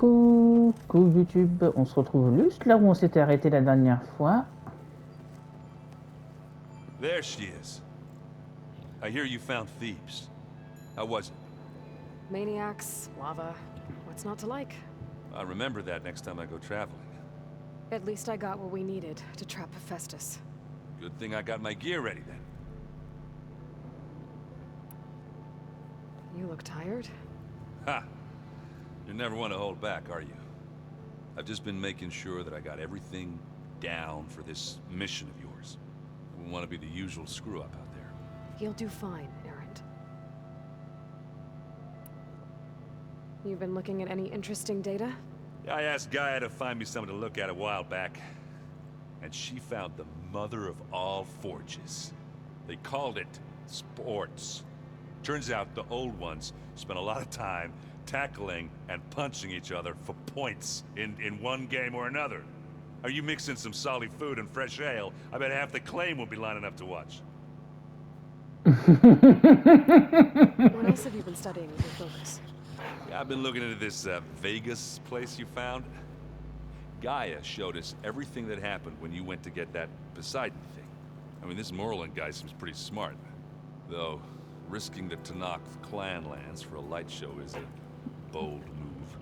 Coucou YouTube, on se retrouve juste là où on s'était arrêté la dernière fois. There she is. I hear you found thieves. How was it? Maniacs, lava. What's not to like? I'll remember that next time I go traveling. At least I got what we needed to trap Héphaïstos. Good thing I got my gear ready then. You look tired? Ha! You're never one to hold back, are you? I've just been making sure that I got everything down for this mission of yours. I wouldn't want to be the usual screw-up out there. You'll do fine, Errant. You've been looking at any interesting data? I asked Gaia to find me something to look at a while back, and she found the mother of all forges. They called it sports. Turns out the old ones spent a lot of time tackling and punching each other for points in one game or another. Are you mixing some solid food and fresh ale? I bet half the claim will be lining up to watch. What else have you been studying with your focus? Yeah, I've been looking into this Vegas place you found. Gaia showed us everything that happened when you went to get that Poseidon thing. I mean, this Morland guy seems pretty smart. Though, risking the Tanakh clan lands for a light show is a bold move.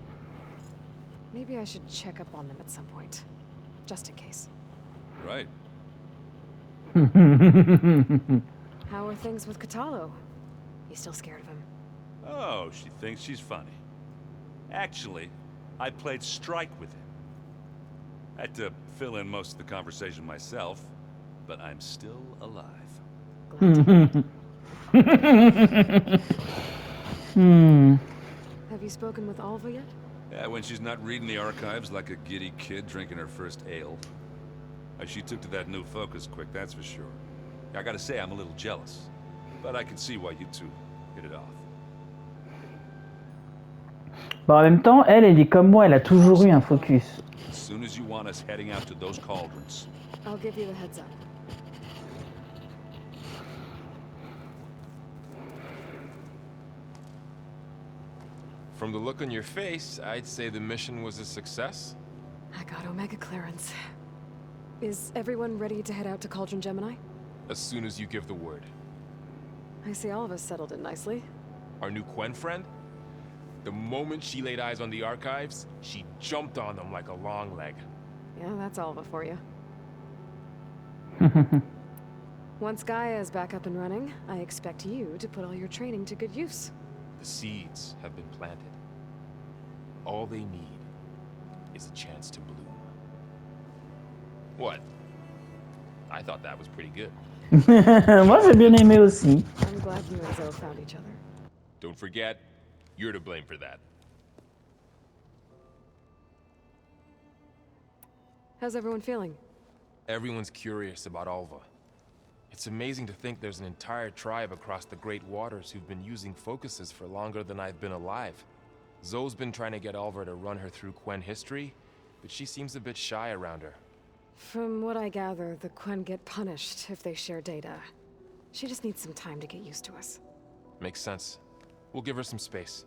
Maybe I should check up on them at some point. Just in case. Right. How are things with Katalo? You still scared of him? Oh, she thinks she's funny. Actually, I played strike with him. I had to fill in most of the conversation myself, but I'm still alive. Glad to hear it. Have you spoken with Alva yet? Yeah, when she's not reading the archives like a giddy kid drinking her first ale. She took to that new focus quick, that's for sure. I gotta say, I'm a little jealous. But I can see why you two hit it off. Bon, en même temps, elle est comme moi, elle a toujours eu un focus. As soon as you want us heading out to those cauldrons. I'll give you the heads up. From the look on your face, I'd say the mission was a success. I got Omega clearance. Is everyone ready to head out to Cauldron Gemini? As soon as you give the word. I see all of us settled in nicely. Our new Quen friend? The moment she laid eyes on the archives, she jumped on them like a long leg. Yeah, that's Alva for you. Once Gaia is back up and running, I expect you to put all your training to good use. The seeds have been planted. All they need is a chance to bloom. What? I thought that was pretty good. Moi, j'ai bien aimé aussi. I'm glad you and Zoe found each other. Don't forget, you're to blame for that. How's everyone feeling? Everyone's curious about Alva. It's amazing to think there's an entire tribe across the Great Waters who've been using focuses for longer than I've been alive. Zoe's been trying to get Alva to run her through Quen history, but she seems a bit shy around her. From what I gather, the Quen get punished if they share data. She just needs some time to get used to us. Makes sense. We'll give her some space.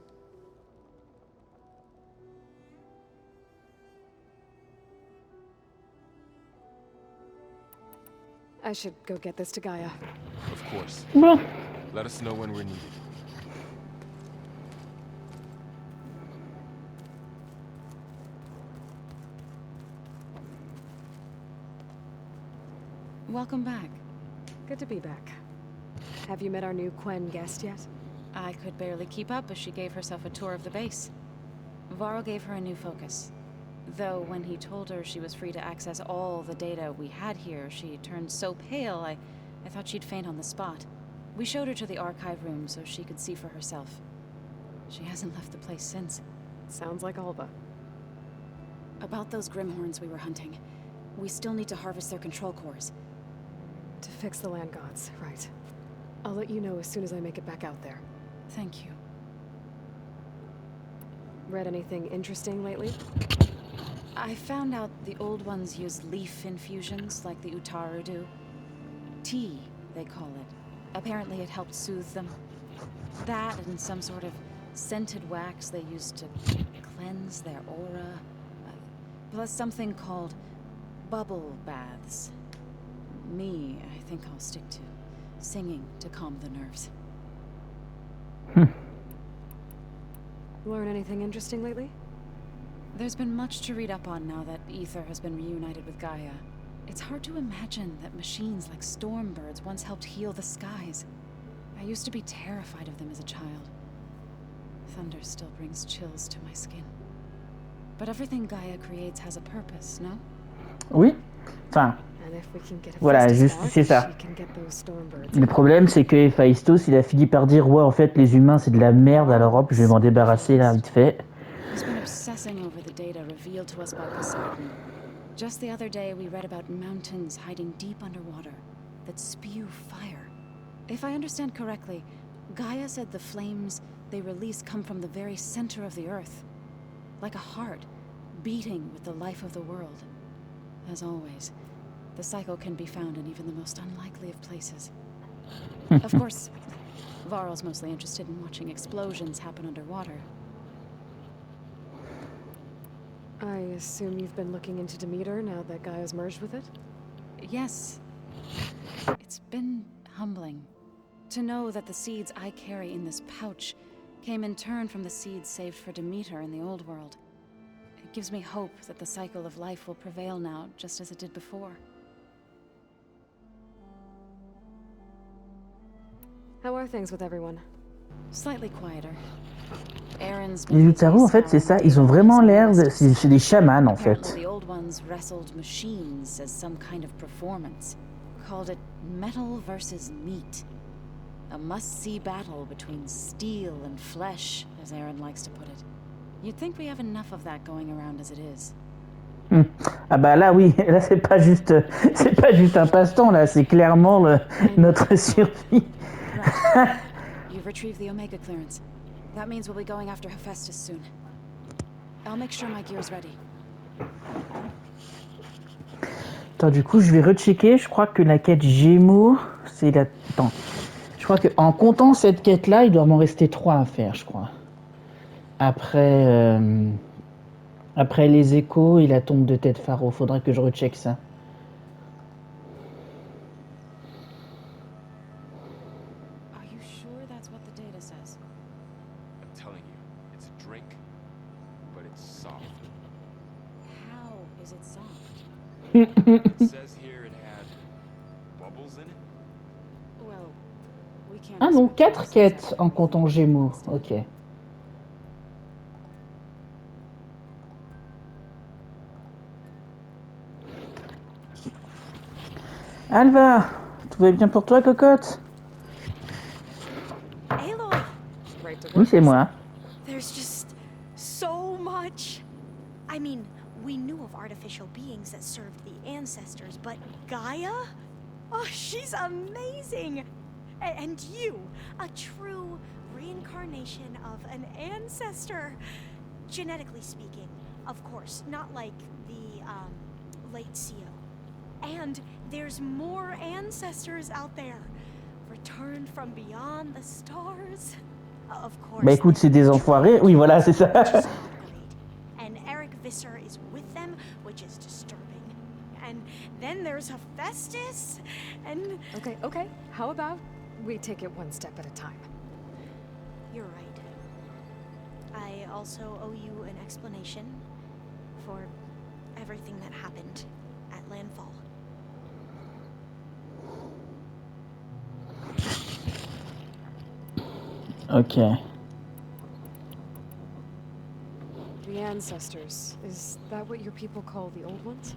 I should go get this to Gaia. Of course. Bon. Let us know when we're needed. Welcome back. Good to be back. Have you met our new Quen guest yet? I could barely keep up as she gave herself a tour of the base. Varro gave her a new focus. Though when he told her she was free to access all the data we had here, she turned so pale I thought she'd faint on the spot. We showed her to the archive room so she could see for herself. She hasn't left the place since. Sounds like Alva. About those Grimhorns we were hunting. We still need to harvest their control cores. To fix the land gods, right. I'll let you know as soon as I make it back out there. Thank you. Read anything interesting lately? I found out the old ones use leaf infusions like the Utaru do. Tea, they call it. Apparently it helped soothe them. That and some sort of scented wax they used to cleanse their aura. Plus something called bubble baths. Me, I think I'll stick to singing to calm the nerves. Learn anything interesting lately? There's been much to read up on now that Ether has been reunited with Gaia. It's hard to imagine that machines like Stormbirds once helped heal the skies. I used to be terrified of them as a child. Thunder still brings chills to my skin. But everything Gaia creates has a purpose, no? Oui. Enfin, And if we can get voilà, Héphaïstos juste, back, c'est ça. she can get those Stormbirds. Le problème, c'est que Héphaïstos, il a fini par dire ouais, en fait, les humains, c'est de la merde, alors hop, je vais m'en débarrasser là, vite fait. He's been obsessing over the data revealed to us by Poseidon. Just the other day, we read about mountains hiding deep underwater that spew fire. If I understand correctly, Gaia said the flames they release come from the very center of the Earth. Like a heart, beating with the life of the world. As always, the cycle can be found in even the most unlikely of places. Of course, Varl's mostly interested in watching explosions happen underwater. I assume you've been looking into Demeter now that Gaia's merged with it? Yes. It's been humbling to know that the seeds I carry in this pouch came in turn from the seeds saved for Demeter in the old world. It gives me hope that the cycle of life will prevail now, just as it did before. How are things with everyone? Slightly quieter. Aaron's Les Utaru, en fait, c'est ça. Ils ont vraiment l'air de... C'est des chamans, en Apparently, fait. the old ones wrestled machines as some kind of performance. Called it metal versus meat. A must-see battle between steel and flesh, as Aaron likes to put it. You'd think we have enough of that going around as it is. Ah bah là, oui, là, c'est pas juste un passe-temps, là, c'est clairement notre survie. Right. You've retrieved the Omega clearance. That means we'll be going after Héphaïstos soon. I'll make sure my gear's ready. Attends, du coup, je vais rechecker. Je crois que la quête Gémeaux, c'est la... Attends. Je crois qu'en comptant cette quête-là, il doit m'en rester 3 à faire, je crois. Après les échos et la tombe de tête Pharaon. Faudrait que je recheck ça. Are you sure that's what the data says? I'm telling you, it's a drink, but it's soft. How is it soft? It says here it had bubbles in it. Well, we can't. Ah non, expect 4 this quêtes exactly en what comptant we Gémeaux. understand. Ok. Alva, tout va bien pour toi, cocotte? Aloy, Right to Oui, work. c'est moi. there's just so much. I mean, we knew of artificial beings that served the ancestors, but Gaia? Oh, she's amazing! And you, a true reincarnation of an ancestor. Genetically speaking, of course, not like the, late CO. And there's more ancestors out there, returned from beyond the stars. Of course. Bah écoute, c'est des enfoirés. Oui, voilà, c'est ça. Which is not great. And Eric Visser is with them, which is disturbing. And then there's Hephaestus, and Okay. How about we take it one step at a time? you're right. I also owe you an explanation for everything that happened at Landfall. Ok. The ancestors. Is that what your people call the old ones?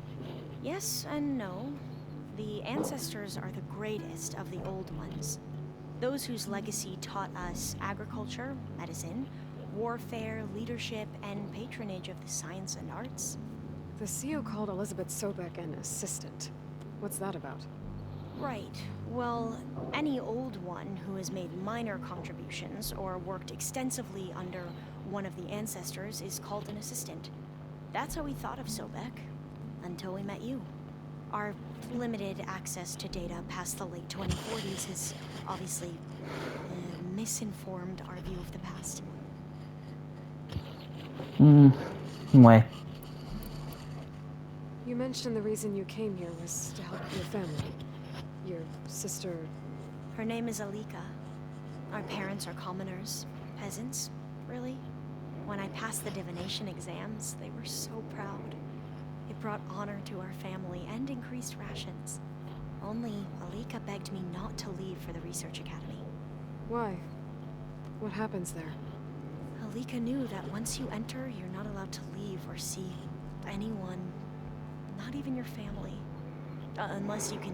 Yes and no. The ancestors are the greatest of the old ones. Those whose legacy taught us agriculture, medicine, warfare, leadership, and patronage of the science and arts. The CEO called Elizabeth Sobek an assistant. What's that about? Right. Well, any old one who has made minor contributions or worked extensively under one of the ancestors is called an assistant. That's how we thought of Sobek, until we met you. Our limited access to data past the late 2040s has obviously misinformed our view of the past. Ouais. You mentioned the reason you came here was to help your family. Your sister... Her name is Alika. Our parents are commoners, peasants, really. When I passed the divination exams, they were so proud. It brought honor to our family and increased rations. Only Alika begged me not to leave for the research academy. Why? What happens there? Alika knew that once you enter, you're not allowed to leave or see anyone, not even your family. Unless you can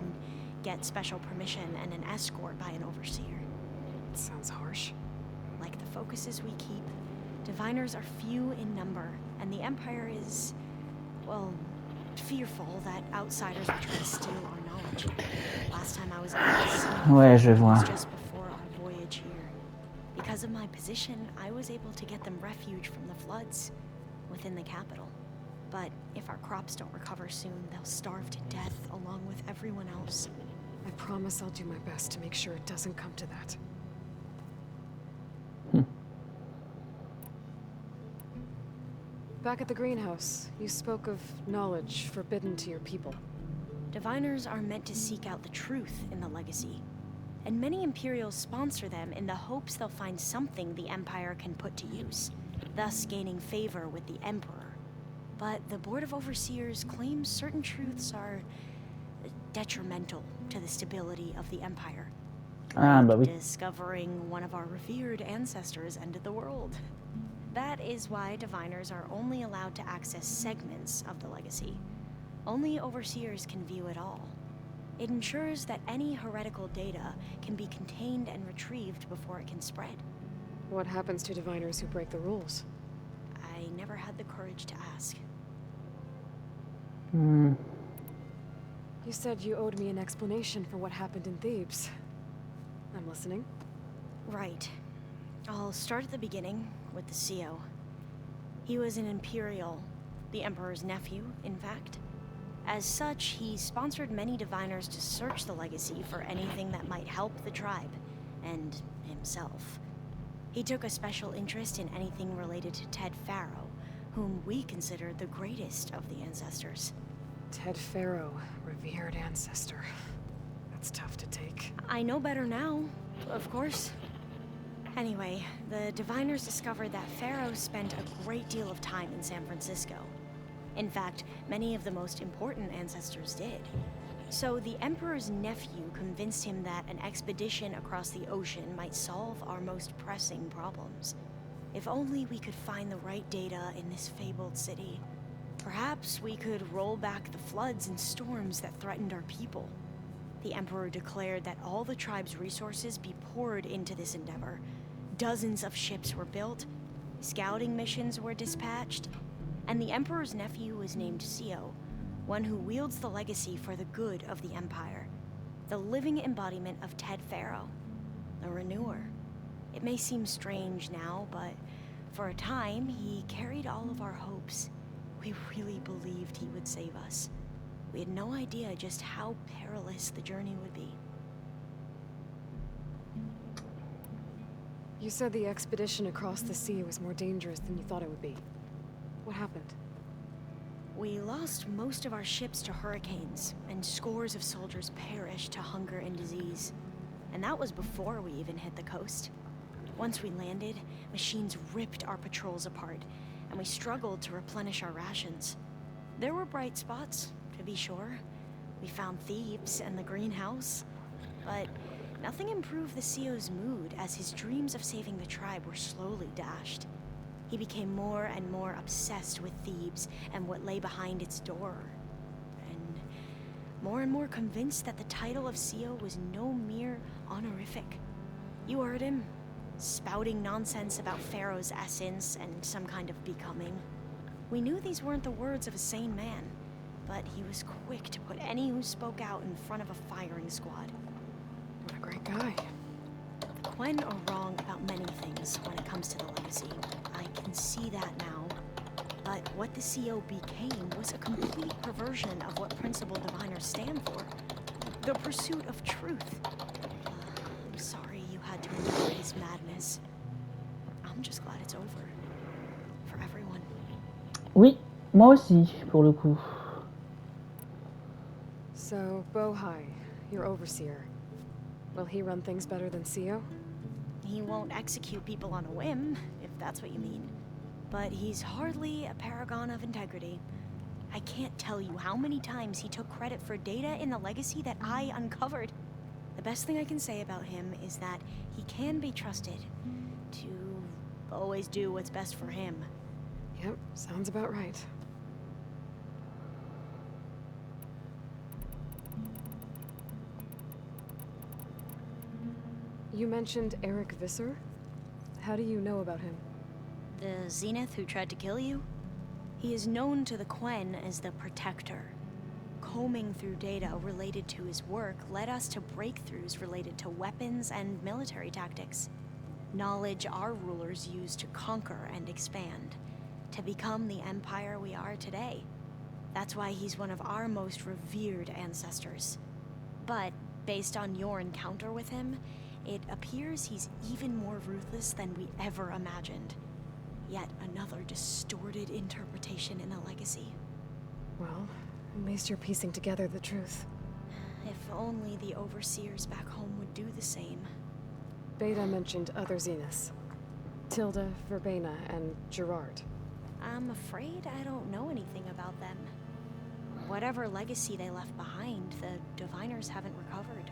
get special permission and an escort by an overseer. It sounds harsh. Like the focuses we keep, diviners are few in number, and the Empire is, well, fearful that outsiders will try to steal our knowledge. Last time I was able to see Ouais, je vois. was just before our voyage here. Because of my position, I was able to get them refuge from the floods within the capital. But if our crops don't recover soon, they'll starve to death along with everyone else. I promise I'll do my best to make sure it doesn't come to that. Back at the greenhouse, you spoke of knowledge forbidden to your people. Diviners are meant to seek out the truth in the legacy, and many Imperials sponsor them in the hopes they'll find something the Empire can put to use, thus gaining favor with the Emperor. But the Board of Overseers claims certain truths are detrimental to the stability of the Empire. Ah, bah oui. Discovering one of our revered ancestors ended the world. That is why diviners are only allowed to access segments of the legacy. Only overseers can view it all. It ensures that any heretical data can be contained and retrieved before it can spread. What happens to diviners who break the rules? I never had the courage to ask. You said you owed me an explanation for what happened in Thebes. I'm listening. Right. I'll start at the beginning with the CEO. He was an Imperial, the Emperor's nephew, in fact. As such, he sponsored many diviners to search the legacy for anything that might help the tribe, and himself. He took a special interest in anything related to Ted Pharaoh, whom we consider the greatest of the ancestors. Ted Pharaoh, revered ancestor. That's tough to take. I know better now, of course. Anyway, the diviners discovered that Pharaoh spent a great deal of time in San Francisco. In fact, many of the most important ancestors did. So the Emperor's nephew convinced him that an expedition across the ocean might solve our most pressing problems. If only we could find the right data in this fabled city. Perhaps we could roll back the floods and storms that threatened our people. The Emperor declared that all the tribe's resources be poured into this endeavor. Dozens of ships were built, scouting missions were dispatched, and the Emperor's nephew was named CEO, one who wields the legacy for the good of the Empire, the living embodiment of Ted Pharaoh, a renewer. It may seem strange now, but for a time, he carried all of our hopes. We really believed he would save us. We had no idea just how perilous the journey would be. You said the expedition across the sea was more dangerous than you thought it would be. What happened? We lost most of our ships to hurricanes, and scores of soldiers perished to hunger and disease. And that was before we even hit the coast. Once we landed, machines ripped our patrols apart, and we struggled to replenish our rations. There were bright spots, to be sure. We found Thebes and the greenhouse, but nothing improved the CEO's mood as his dreams of saving the tribe were slowly dashed. He became more and more obsessed with Thebes and what lay behind its door, and more convinced that the title of CEO was no mere honorific. You heard him, spouting nonsense about Pharaoh's essence and some kind of becoming. We knew these weren't the words of a sane man, but he was quick to put any who spoke out in front of a firing squad. What a great guy. The Quen are wrong about many things when it comes to the legacy. I can see that now. But what the CEO became was a complete perversion of what principled diviners stand for. The pursuit of truth. I'm sorry you had to endure his madness. I'm just glad it's over. For everyone. Oui, moi aussi, pour le coup. So, Bohai, your overseer. Will he run things better than Sio? He won't execute people on a whim, if that's what you mean. But he's hardly a paragon of integrity. I can't tell you how many times he took credit for data in the legacy that I uncovered. The best thing I can say about him is that he can be trusted to always do what's best for him. Yep, sounds about right. You mentioned Eric Visser? How do you know about him? The Zenith who tried to kill you? He is known to the Quen as the Protector. Combing through data related to his work led us to breakthroughs related to weapons and military tactics. Knowledge our rulers used to conquer and expand, to become the empire we are today. That's why he's one of our most revered ancestors. But based on your encounter with him, it appears he's even more ruthless than we ever imagined. Yet another distorted interpretation in the legacy. Well, at least you're piecing together the truth. If only the overseers back home would do the same. Beta mentioned other Zeniths. Tilda, Verbena, and Gerard. I'm afraid I don't know anything about them. Whatever legacy they left behind, the Diviners haven't recovered.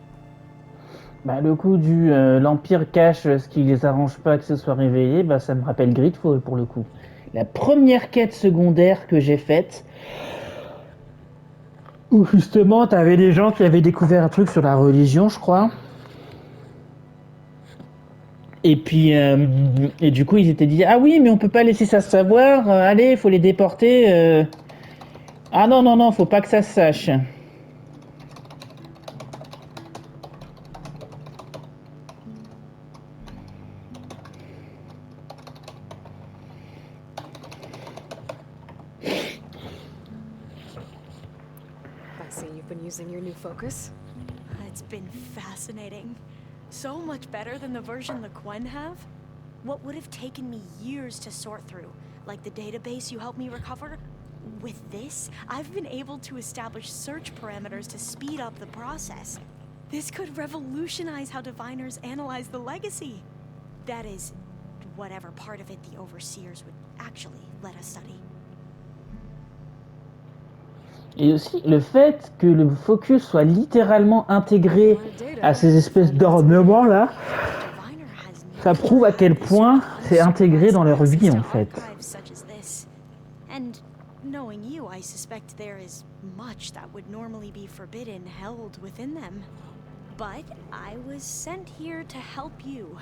Bah, le coup du l'Empire cache ce qui les arrange pas que ce soit réveillé, bah, ça me rappelle Gridfall pour le coup. La première quête secondaire que j'ai faite, où justement t'avais des gens qui avaient découvert un truc sur la religion, je crois. Et puis, et du coup, ils étaient dit, ah oui, mais on peut pas laisser ça se savoir, allez, il faut les déporter. Ah non, non, non, faut pas que ça se sache. I see you've been using your new focus. It's been fascinating. So much better than the version the Quen have. What would have taken me years to sort through, like the database you helped me recover, with this, I've been able to establish search parameters to speed up the process. This could revolutionize how diviners analyze the legacy. That is, whatever part of it the overseers would actually let us study. Et aussi le fait que le focus soit littéralement intégré à ces espèces d'ornements là, ça prouve à quel point c'est intégré dans leur vie en fait. And knowing you, I suspect there is much that would normally be forbidden held within them. But I was sent here to help you.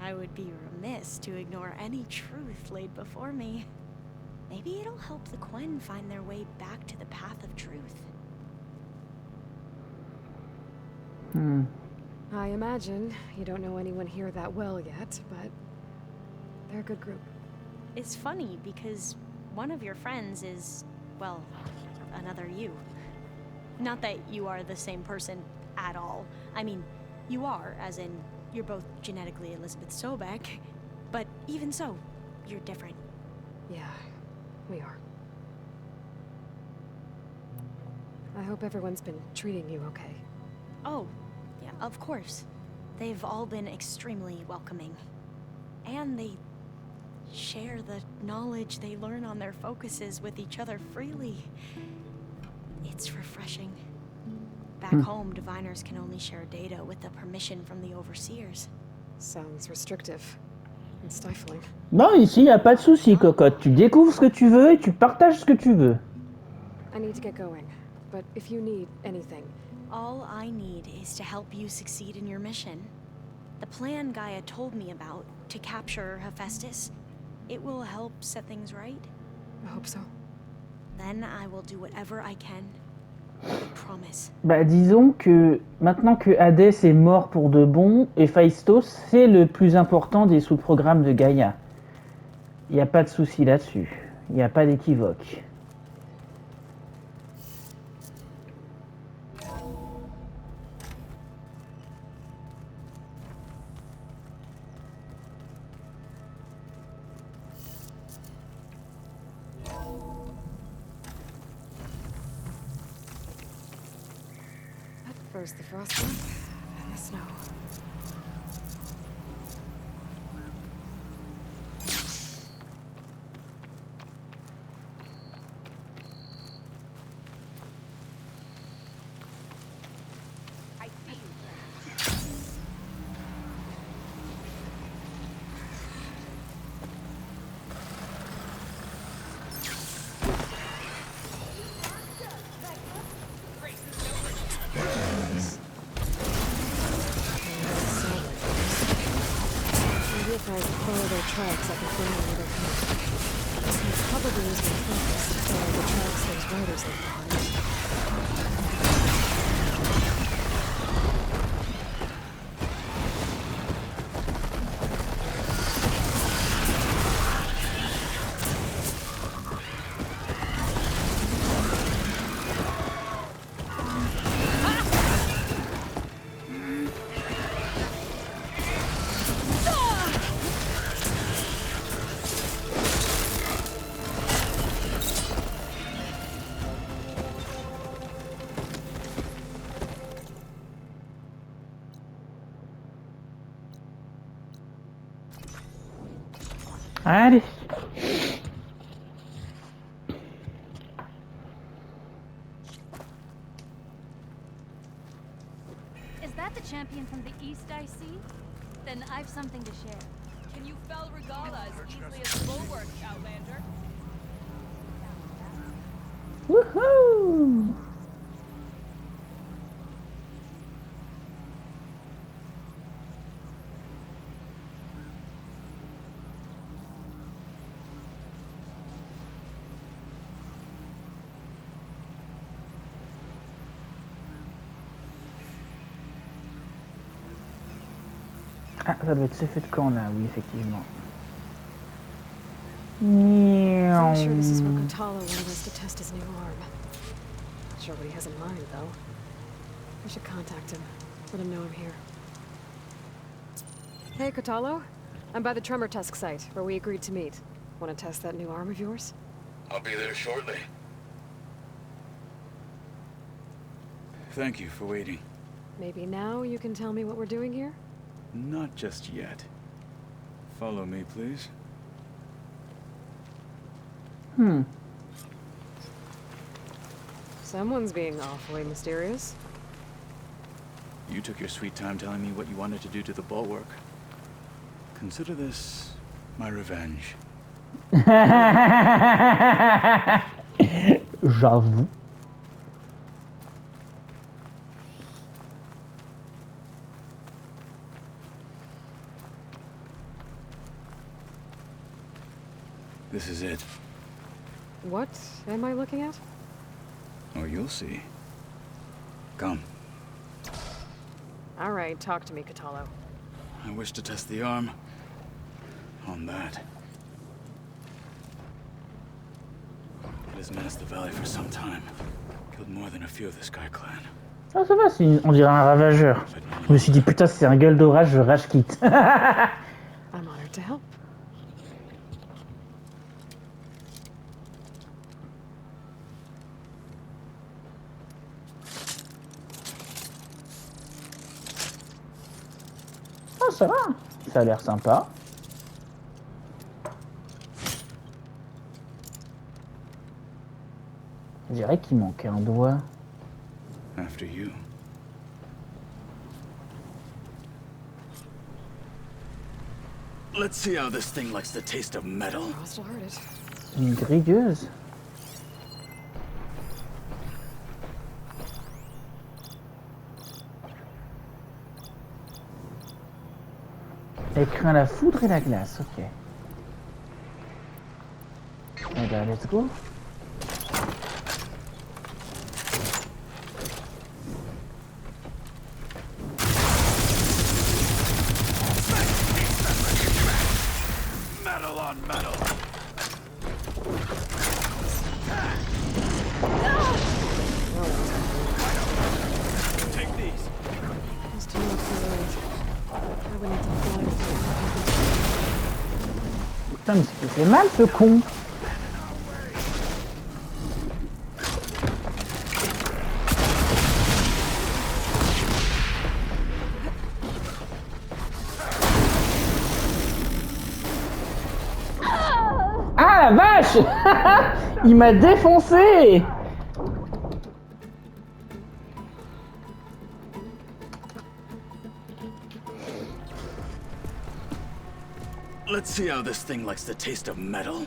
I would be remiss to ignore any truth laid before me. Maybe it'll help the Quen find their way back to the path of truth. I imagine you don't know anyone here that well yet, but they're a good group. It's funny because one of your friends is, well, another you. Not that you are the same person at all. I mean, you are, as in, you're both genetically Elizabeth Sobek, but even so, you're different. Yeah, we are. I hope everyone's been treating you okay. Oh, yeah, of course. They've all been extremely welcoming. And they share the knowledge they learn on their focuses with each other freely. It's refreshing. Back home, diviners can only share data with the permission from the overseers. Sounds restrictive and stifling. Non, ici, y a pas de souci, cocotte. Tu découvres ce que tu veux et tu partages ce que tu veux. I need to get going, but if you need anything... All I need is to help you succeed in your mission. The plan Gaia told me about, to capture Héphaïstos, it will help set things right. I hope so. Then I will do whatever I can. I promise. Bah, disons que maintenant que Hadès est mort pour de bon, Héphaïstos, c'est le plus important des sous-programmes de Gaïa. Il n'y a pas de souci là-dessus. Il n'y a pas d'équivoque. First the frost month, then the snow. Follow their tracks up and find where they're coming. It probably is my focus to follow the tracks those riders left behind. Allez. Is that the champion from the east I see? Then I've something to share. Can you fell Regala as easily as Bulwark, Outlander? Woohoo! Ah, ça doit être ce feu de camp là, oui, effectivement. I'm sure this is what Kotalo wanted us to test his new arm. Not sure what he has in mind, though. I should contact him. Let him know I'm here. Hey, Kotalo. I'm by the Tremor Tusk site, where we agreed to meet. Want to test that new arm of yours? I'll be there shortly. Thank you for waiting. Maybe now you can tell me what we're doing here? Not just yet. Follow me, please. Someone's being awfully mysterious. You took your sweet time telling me what you wanted to do to the bulwark. Consider this my revenge. J'avoue. This is it. What am I looking at? Oh, you'll see. Come. All right, talk to me, Kotalo. I wish to test the arm on that. It has menaced the valley for some time. Killed more than a few of the Sky Clan. Ah, ça va, on dirait un ravageur. Je me suis dit, putain, c'est un gueule d'orage, je rage quitte. I'm honored to help. Ah, ça va. Ça a l'air sympa. Je dirais qu'il manquait un doigt. After you. Let's see how this thing likes the taste of metal. I still heard it. Une grilleuse. Elle craint la foudre et la glace, ok. Eh ben, let's go. Metal on metal. Take these. It's too much for words. I would need to fly Putain, mais c'est fait mal ce con. vache. Il m'a défoncé. Let's see how this thing likes the taste of metal.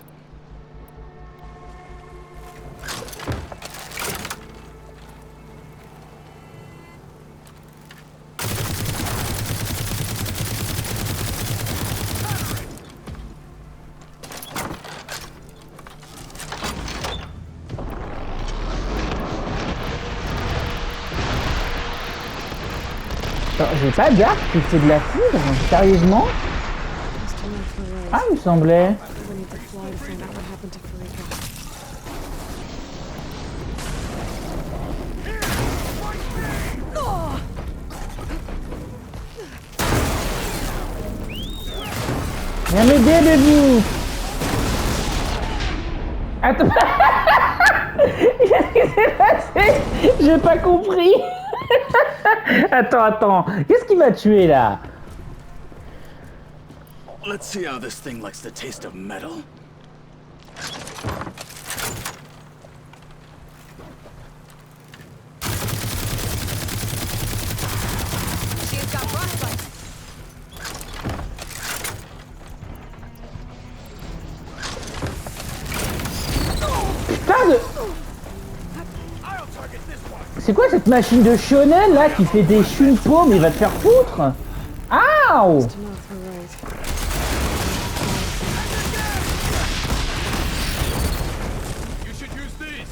Attends, j'ai pas d'arc qui fait de la foudre, sérieusement? Just enough for Rose. Ah, il me semblait. We need to fly to find out what happened to Farica. Viens m'aider, bébou. Attends. Qu'est-ce qui s'est passé? J'ai pas compris. Attends. Qu'est-ce qui m'a tué là? Let's see how this thing likes the taste of metal. She's got frostbite. Putain de... C'est quoi cette machine de shonen là qui fait des shunpo, mais il va te faire foutre? Aouh! Just enough for Rose. You should use these.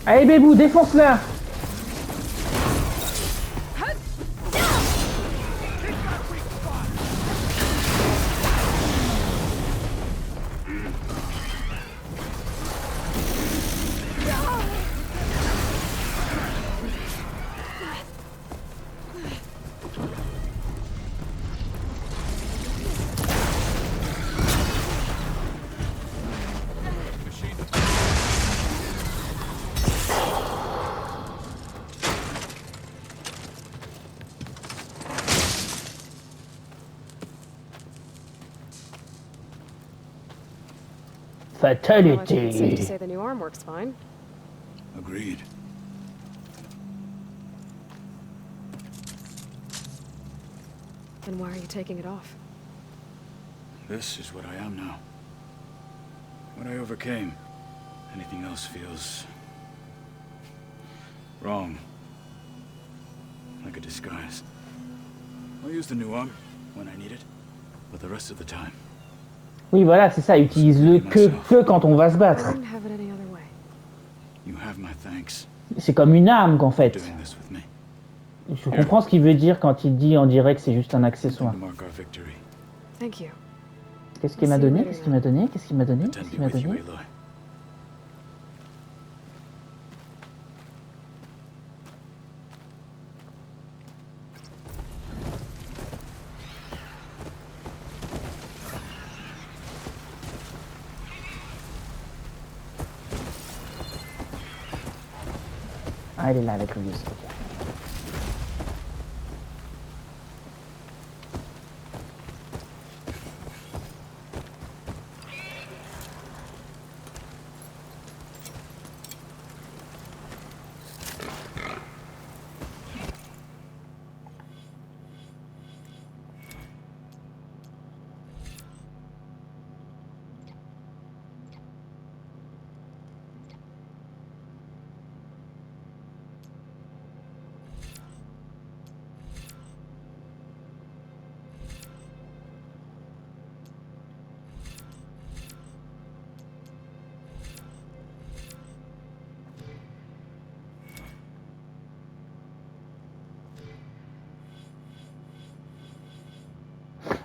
Allez, bébou, défonce-la! Well, I think it's safe to Fatality. say the new arm works fine. Agreed. Then why are you taking it off? This is what I am now. What I overcame. Anything else feels... wrong. Like a disguise. I'll use the new arm when I need it, but the rest of the time, Oui, voilà, c'est ça. Utilise-le que quand on va se I battre. wouldn't have it any other way. you have my thanks C'est comme une arme qu'en for fait. doing this with me. Je comprends ce qu'il veut dire quand il dit on dirait que c'est juste un Something accessoire. to mark our victory. Thank you. Qu'est-ce qu'il m'a donné? Qu'est-ce qu'il m'a donné? Qu'est-ce qu'il m'a donné? Attend Qu'est-ce be qu'il m'a with you, donné? Aloy. Ah, elle est là avec le vieux. Ok.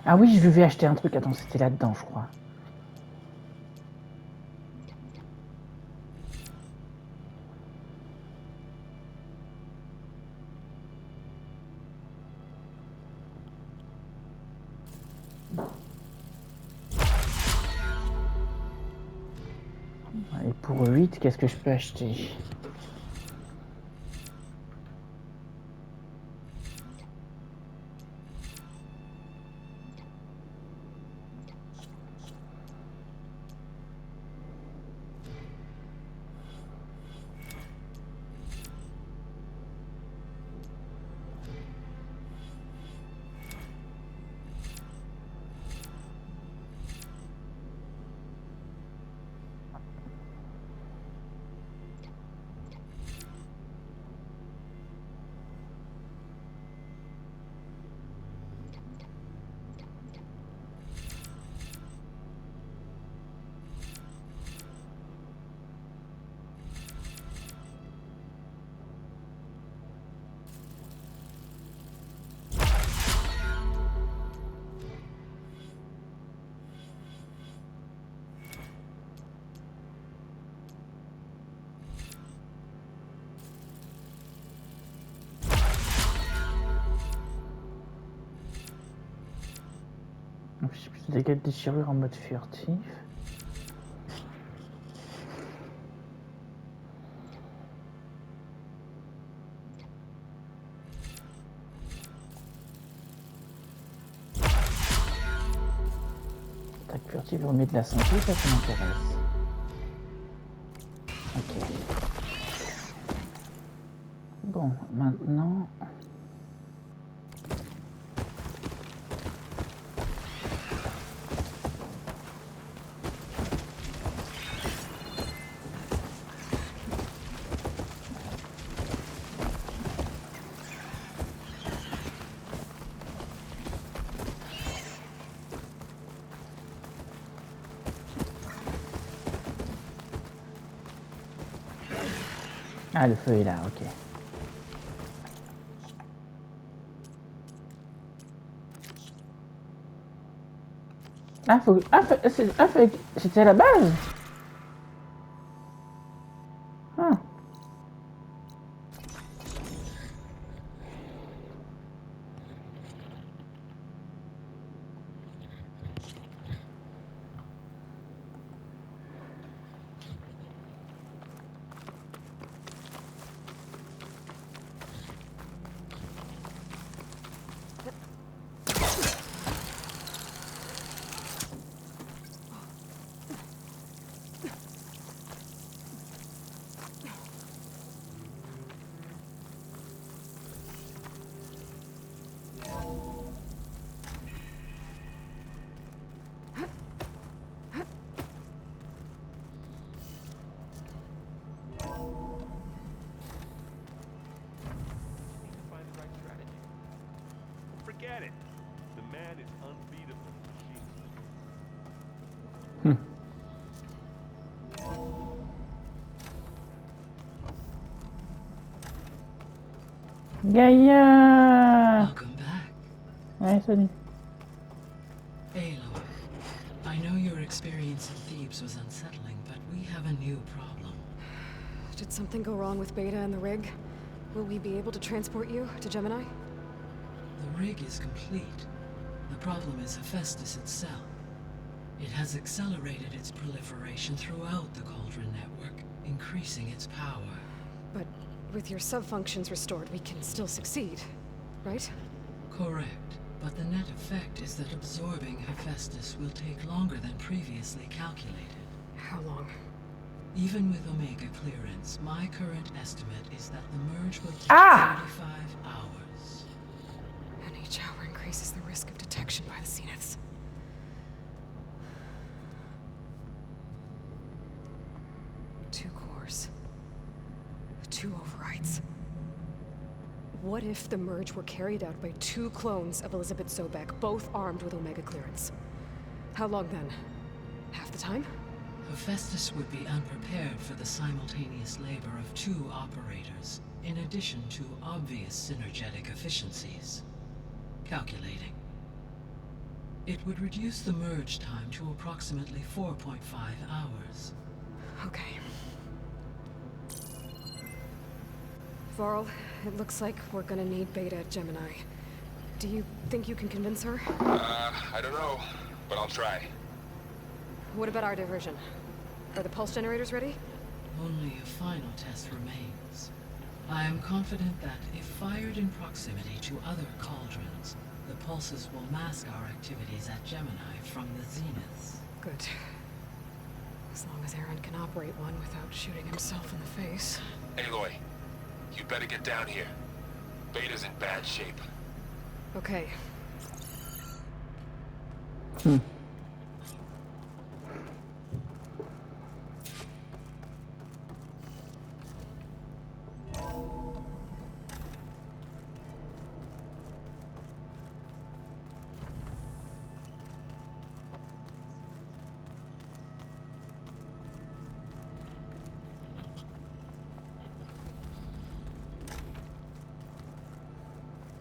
Ah oui, je vais acheter un truc. Attends, c'était là-dedans, je crois. Et pour 8, qu'est-ce que je peux acheter? J'ai plus de dégâts de déchirure en mode furtif. Attaque furtive remet de la santé, ça m'intéresse. Ok. Bon, maintenant... Ah, le feu est là, ok. Ah, faut... c'était à la base. Ah. Forget it. The man is unbeatable. Gaïa! Welcome back. Ouais, salut. Aloy, I know your experience in Thebes was unsettling, but we have a new problem. Did something go wrong with Beta and the rig? Will we be able to transport you to Gemini? The rig is complete. The problem is Héphaïstos itself. It has accelerated its proliferation throughout the Cauldron network, increasing its power. But with your sub-functions restored, we can still succeed, right? Correct. But the net effect is that absorbing Héphaïstos will take longer than previously calculated. How long? Even with Omega clearance, my current estimate is that the merge will take 35 hours. And each hour increases the risk of detection by the Zeniths. Two cores. Two overrides. What if the merge were carried out by two clones of Elizabeth Sobek, both armed with Omega clearance? How long then? Half the time? Héphaïstos would be unprepared for the simultaneous labor of two operators, in addition to obvious synergetic efficiencies. Calculating. It would reduce the merge time to approximately 4.5 hours. Okay. Varl, it looks like we're gonna need Beta at Gemini. Do you think you can convince her? I don't know, but I'll try. What about our diversion? Are the pulse generators ready? Only a final test remains. I am confident that if fired in proximity to other cauldrons, the pulses will mask our activities at Gemini from the zeniths. Good. As long as Aaron can operate one without shooting himself in the face. Aloy, you better get down here. Beta's in bad shape. Okay.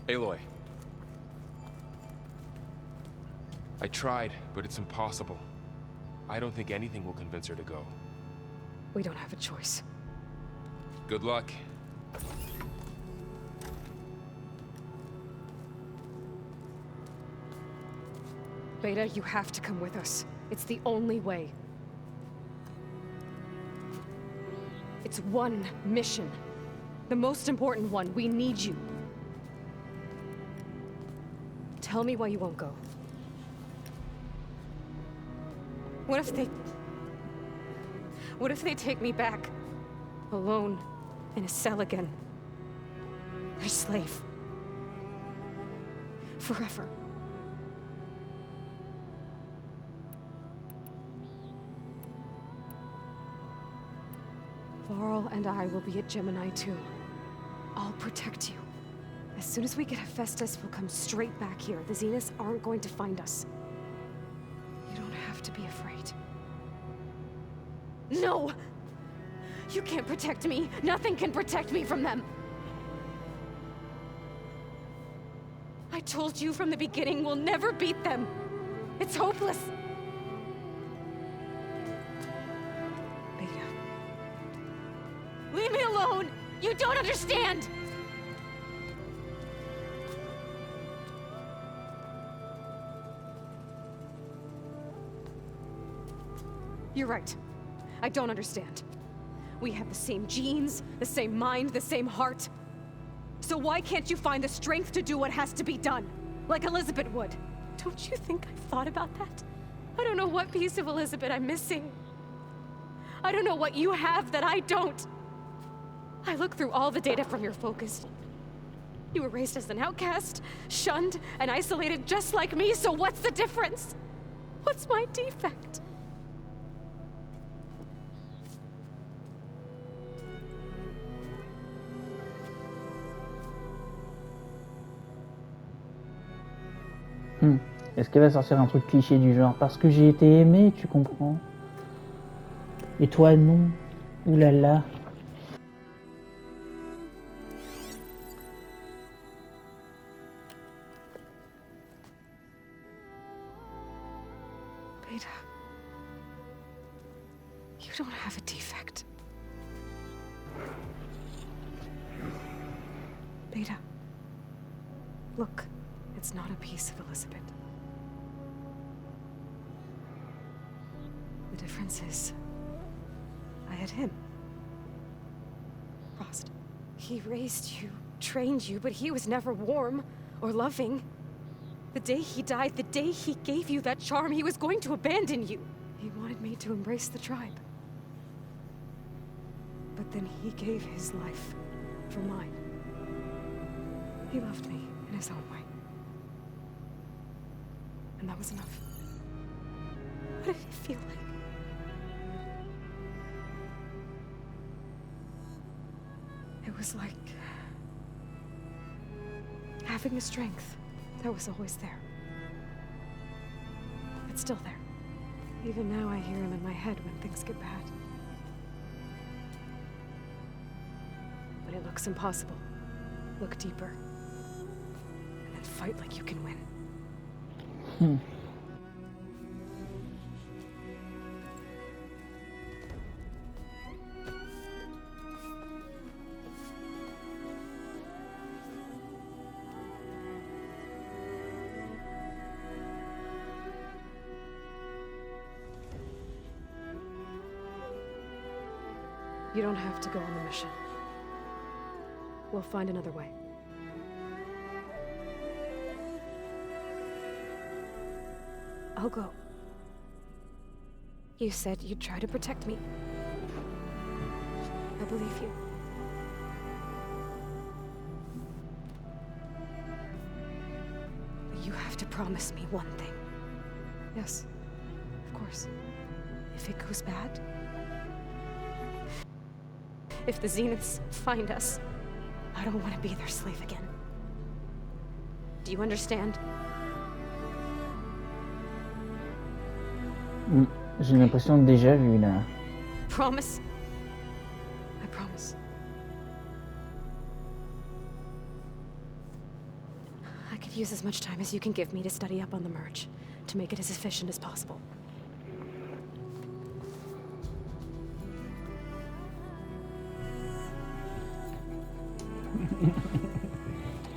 Aloy. I tried, but it's impossible. I don't think anything will convince her to go. We don't have a choice. Good luck. Beta, you have to come with us. It's the only way. It's one mission. The most important one. We need you. Tell me why you won't go. What if they take me back? Alone, in a cell again. A slave. Forever. Varl and I will be at Gemini too. I'll protect you. As soon as we get Hephaestus, we'll come straight back here. The Zeniths aren't going to find us. You don't have to be afraid. No! You can't protect me. Nothing can protect me from them. I told you from the beginning, we'll never beat them. It's hopeless. Beta. Leave me alone! You don't understand! You're right. I don't understand. We have the same genes, the same mind, the same heart. So why can't you find the strength to do what has to be done? Like Elizabeth would. Don't you think I've thought about that? I don't know what piece of Elizabeth I'm missing. I don't know what you have that I don't. I look through all the data from your focus. You were raised as an outcast, shunned, and isolated just like me, so what's the difference? What's my defect? Est-ce qu'elle va sortir un truc cliché du genre parce que j'ai été aimé, tu comprends? Et toi non? Ouh là là. Beta. You don't have a defect. Beta. Look, it's not a piece of Elizabeth. The difference is, I had him. Frost. He raised you, trained you, but he was never warm or loving. The day he died, the day he gave you that charm, he was going to abandon you. He wanted me to embrace the tribe. But then he gave his life for mine. He loved me in his own way. And that was enough. What did it feel like? It was like having the strength that was always there. It's still there. Even now I hear him in my head when things get bad. But it looks impossible. Look deeper. And then fight like you can win. You don't have to go on the mission. We'll find another way. I'll go. You said you'd try to protect me. I believe you. But you have to promise me one thing. Yes, of course. If it goes bad, if the Zeniths find us, I don't want to be their slave again. Do you understand? J'ai l'impression de déjà vu là. Promise? I promise. I could use as much time as you can give me to study up on the merge, to make it as efficient as possible.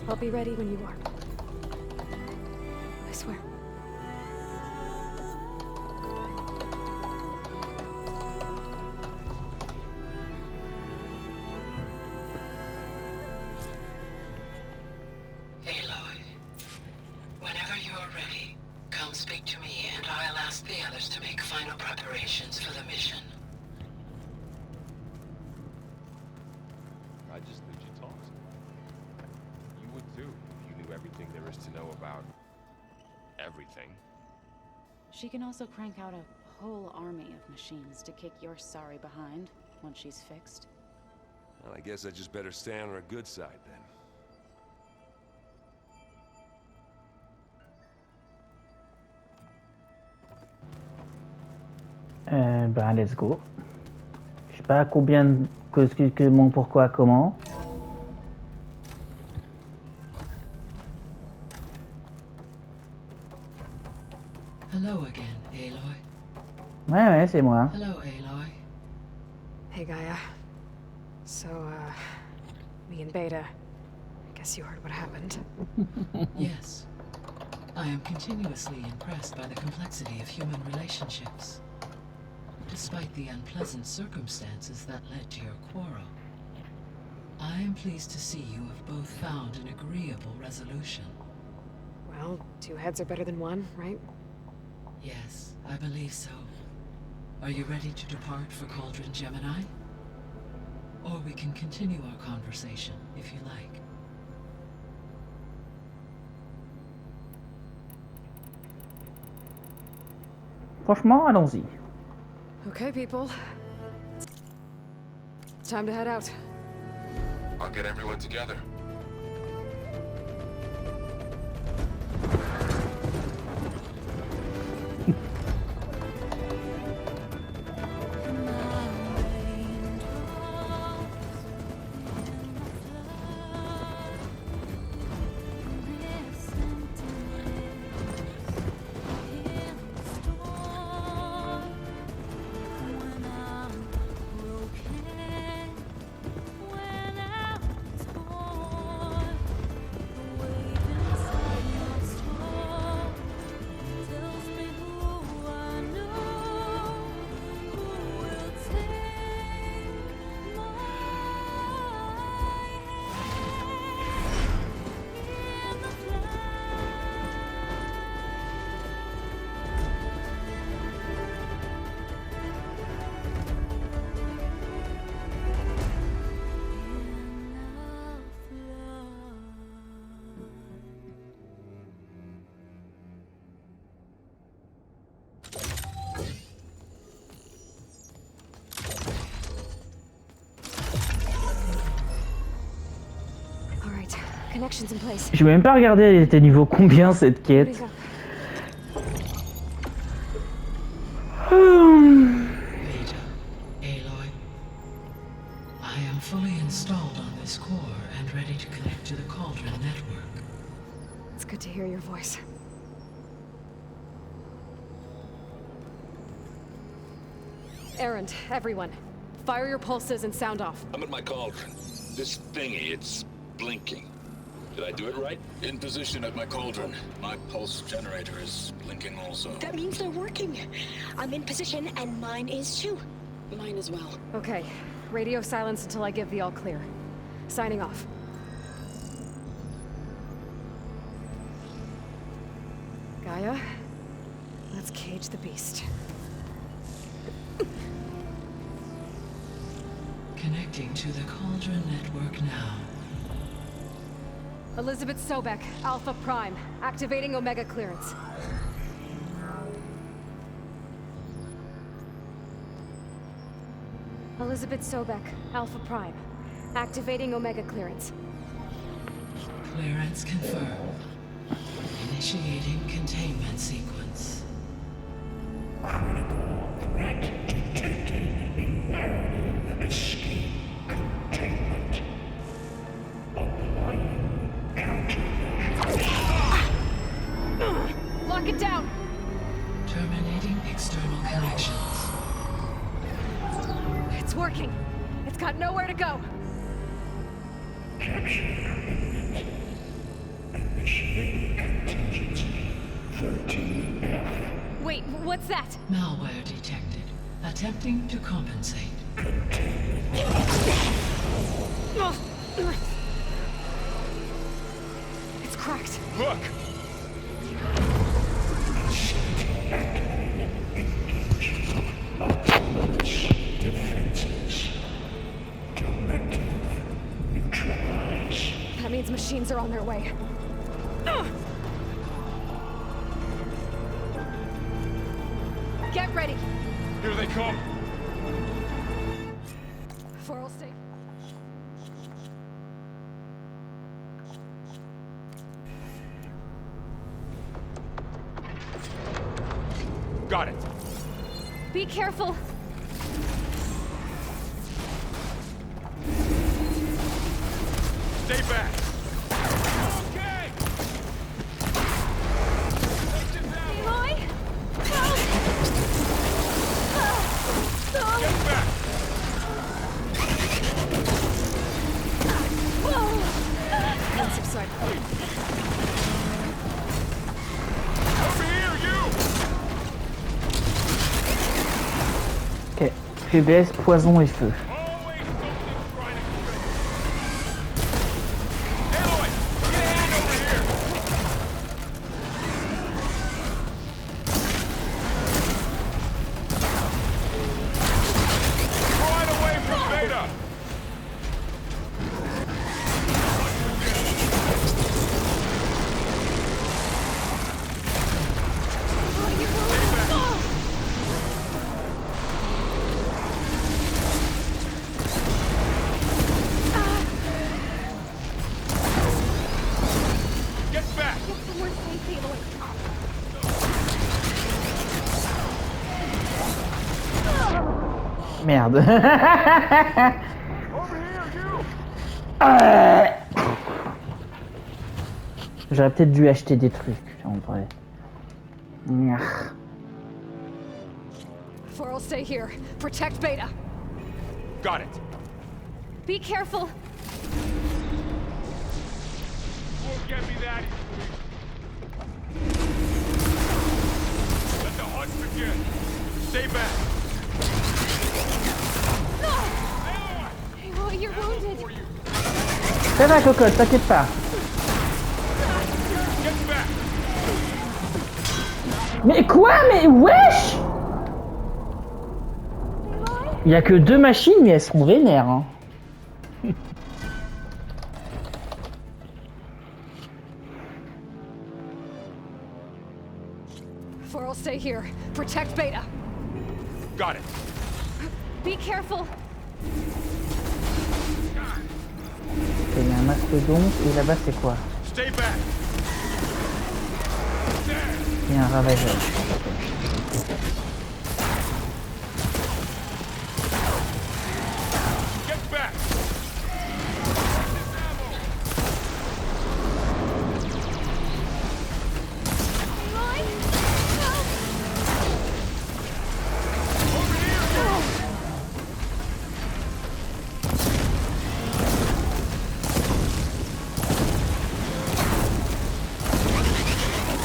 I'll be ready when you are. I swear. Aloy, whenever you're ready, come speak to me and I'll ask the others to make final preparations for the mission. I just think you talked. You would too if you knew everything there is to know about everything. She can also crank out a whole army of machines to kick your sorry behind once she's fixed. Well, I guess I just better stay on her good side then. Ben let's go. Je sais pas combien de que mon pourquoi comment. Hello again, Aloy. Ouais, c'est moi. Hello, Aloy. Hey, Gaia. So, me and Beta, I guess you heard what happened. Yes. I am continuously impressed by the complexity of human relationships. Despite the unpleasant circumstances that led to your quarrel, I am pleased to see you have both found an agreeable resolution. Well, two heads are better than one, right? Yes, I believe so. Are you ready to depart for Cauldron Gemini? Or we can continue our conversation, if you like. Franchement, allons-y. Okay, people. It's time to head out. I'll get everyone together. Connections in place. J'ai même pas regardé elle était niveau combien cette quête. What is up? Beta, Aloy. I am fully installed on this core and ready to connect to the Cauldron network. It's good to hear your voice. Errand, everyone. Fire your pulses and sound off. I'm at my cauldron. This thingy, it's blinking. Did I do it right? In position at my cauldron. My pulse generator is blinking also. That means they're working. I'm in position and mine is too. Mine as well. Okay, Radio silence until I give the all clear. Signing off. Gaia, let's cage the beast. Connecting to the Cauldron network now. Elizabeth Sobek, Alpha Prime, activating Omega clearance. Elizabeth Sobek, Alpha Prime, activating Omega clearance. Clearance confirmed. Initiating containment sequence. Critical threat detected in narrative escape containment. Applying countermeasures. Lock it down! Terminating external connections. It's working. It's got nowhere to go. Capture imminent. Initiating contingency 13F. Wait, what's that? Malware detected. Attempting to compensate. It's cracked. Look! Defenses. Directive neutralize. That means machines are on their way. Get ready. Here they come! Foral stay. Got it! Be careful. Stay back! Okay! Aloy? Get back! Let's subside. Over here, you! Ok. Faiblesse, poison et feu. Always something trying to Aloy, get a hand over here! Right away from Beta! Get back! Somewhere safe, Aloy. Merde. Over here, you! J'aurais peut-être dû acheter des trucs, en vrai. Nyah. Foral, stay here. Protect Beta. Got it! Be careful. Won't get me that easily. Let the hunt begin! Stay back! Aloy, you're wounded. Ça va, cocotte, t'inquiète pas. Get back! Mais quoi? Mais wesh! Il y a que 2 machines, mais elles sont vénères. Hein. Foral, stay here. Protect Beta. Got it! Be careful. Ok, il y a un mastodonte, et là-bas c'est quoi? Stay back! Il y a un ravageur. Get back!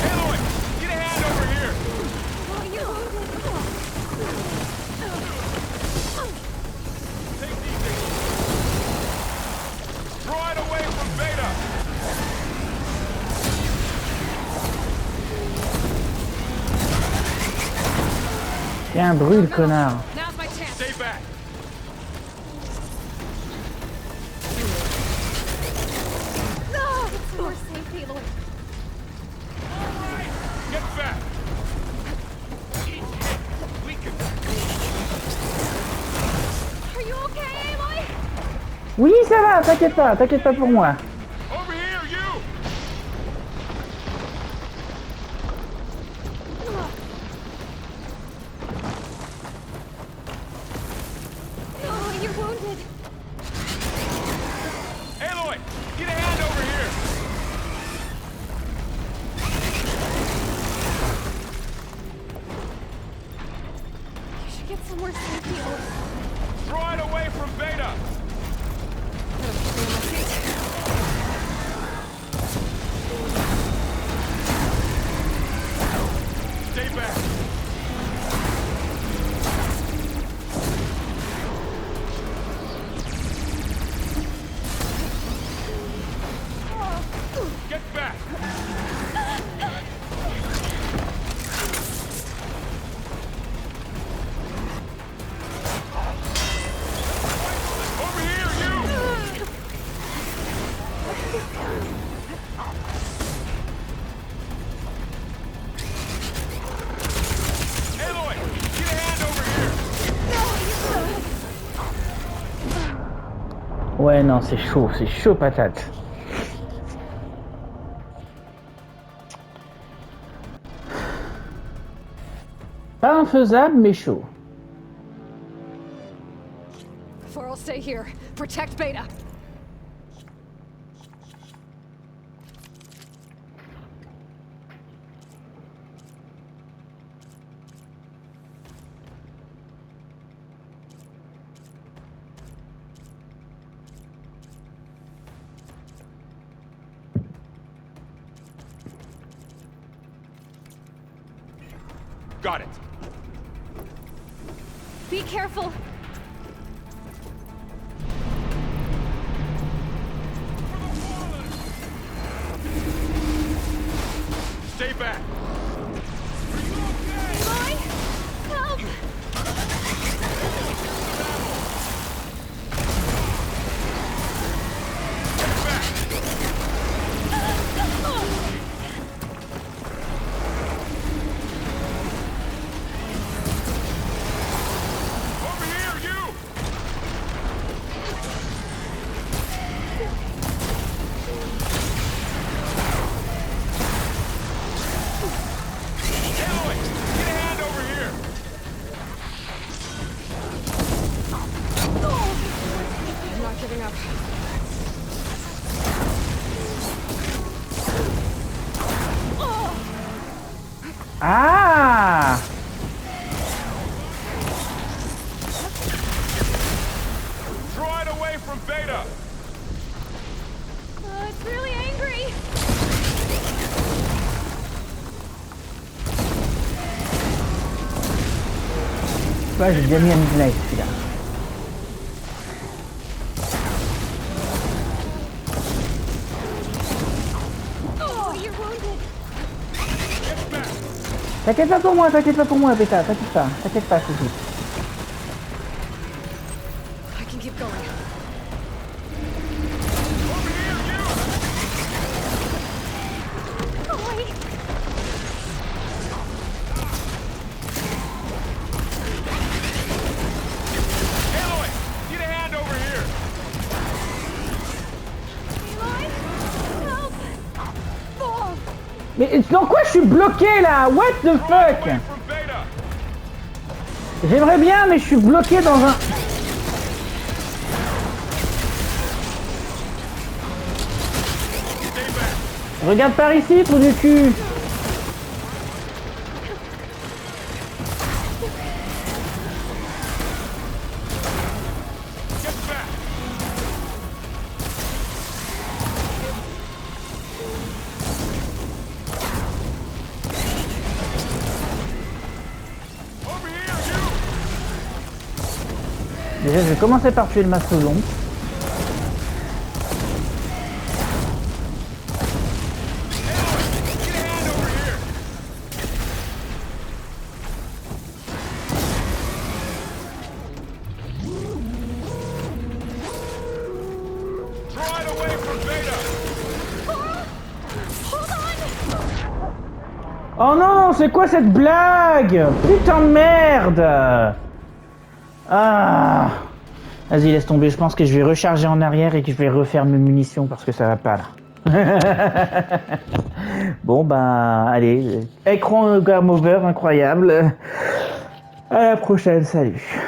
Aloy, get a hand over here! Tiens, brûle, connard. Now's my chance. Stay back. No! We're safe, Aloy. Get back. We can. Are you okay, Aloy? Oui, ça va, t'inquiète pas pour moi. Over here, you. Oh, you're wounded. Aloy, get a hand over here. You should get somewhere safe, Aloy. Draw it away from Beta. Stay back. Get back. Over here, you. Aloy, get a hand over here. Ouais, non, c'est chaud patate. Pas infaisable, mais chaud. Varl, stay here. Protect Beta. Got it. Be careful. Stay back. Aloy! Help! Over here, you. Aloy, get a hand over here. I'm not giving up. Ah! Draw it away from Beta. It's really angry. Ouais, j'ai déjà mis un midnight celui-là. Oh, you're wounded. Get back. T'inquiète pas pour moi, Beta, t'inquiète pas, Sophie. I can keep going. Over here, you. Aloy! Aloy, get a hand over here. Aloy! Help! Oh! Mais dans quoi je suis bloqué là? What the fuck? Away from Beta. J'aimerais bien, mais je suis bloqué dans un... Stay back. Regarde par ici, trou du cul. Get back. Over here, you. Déjà, je vais commencer par tuer le mastodonte. Get a hand over here. Oh non, c'est quoi cette blague? Putain de merde! Ah! Vas-y, laisse tomber, je pense que je vais recharger en arrière et que je vais refaire mes munitions parce que ça va pas là. Bon bah, allez, écran game over, incroyable. À la prochaine, salut.